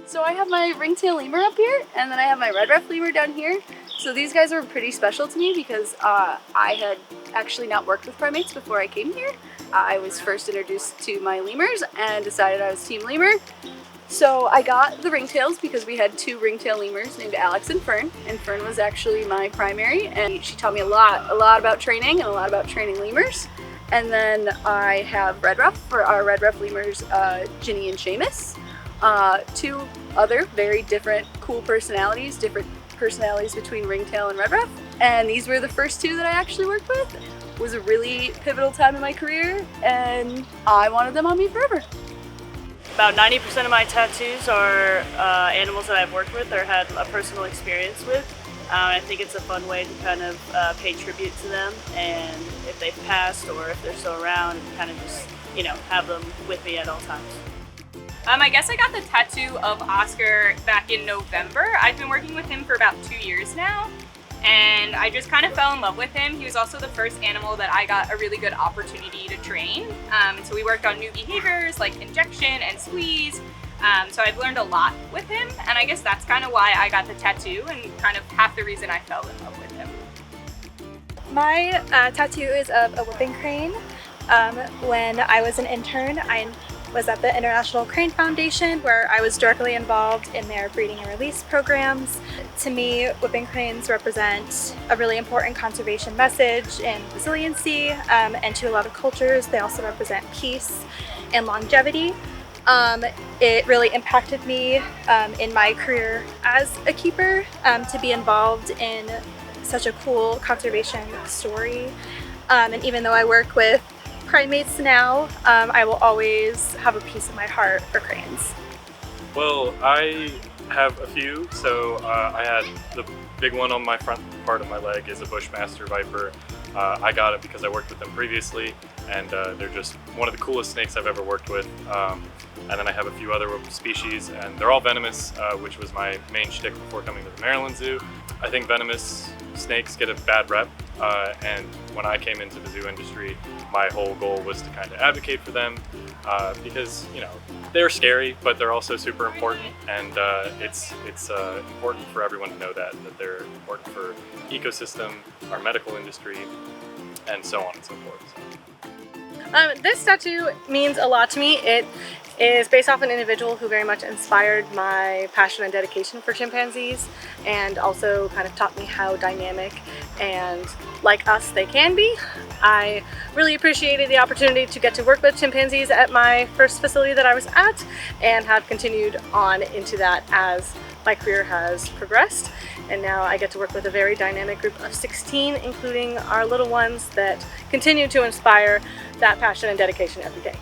So I have my Ringtail Lemur up here, and then I have my Red Ruff Lemur down here. So these guys are pretty special to me because I had actually not worked with primates before I came here. I was first introduced to my lemurs and decided I was Team Lemur. So I got the ringtails because we had two ringtail lemurs named Alex and Fern was actually my primary, and she taught me a lot about training and a lot about training lemurs. And then I have Red Ruff for our Red Ruff lemurs, Ginny and Sheamus. Two other very different cool personalities, between Ringtail and Red Ruff. And these were the first two that I actually worked with. It was a really pivotal time in my career, and I wanted them on me forever. About 90% of my tattoos are animals that I've worked with or had a personal experience with. I think it's a fun way to kind of pay tribute to them, and if they've passed or if they're still around, kind of just, you know, have them with me at all times. I guess I got the tattoo of Oscar back in November. I've been working with him for about 2 years now, and I just kind of fell in love with him. He was also the first animal that I got a really good opportunity to train. So we worked on new behaviors like injection and squeeze. So I've learned a lot with him, and I guess that's kind of why I got the tattoo and kind of half the reason I fell in love with him. My tattoo is of a whooping crane. When I was an intern, I was at the International Crane Foundation, where I was directly involved in their breeding and release programs. To me, whooping cranes represent a really important conservation message and resiliency, and to a lot of cultures, they also represent peace and longevity. It really impacted me in my career as a keeper to be involved in such a cool conservation story. And even though I work with primates now, I will always have a piece of my heart for cranes. Well, I have a few. So I had the big one on my front part of my leg is a Bushmaster Viper. I got it because I worked with them previously, and they're just one of the coolest snakes I've ever worked with. And then I have a few other species, and they're all venomous, which was my main shtick before coming to the Maryland Zoo. I think venomous snakes get a bad rep, and when I came into the zoo industry, my whole goal was to kind of advocate for them because, you know, they're scary, but they're also super important, and it's important for everyone to know that they're important for ecosystem, our medical industry, and so on and so forth. This tattoo means a lot to me. It is based off an individual who very much inspired my passion and dedication for chimpanzees, and also kind of taught me how dynamic and like us they can be. I really appreciated the opportunity to get to work with chimpanzees at my first facility that I was at, and have continued on into that as my career has progressed. And now I get to work with a very dynamic group of 16, including our little ones that continue to inspire that passion and dedication every day.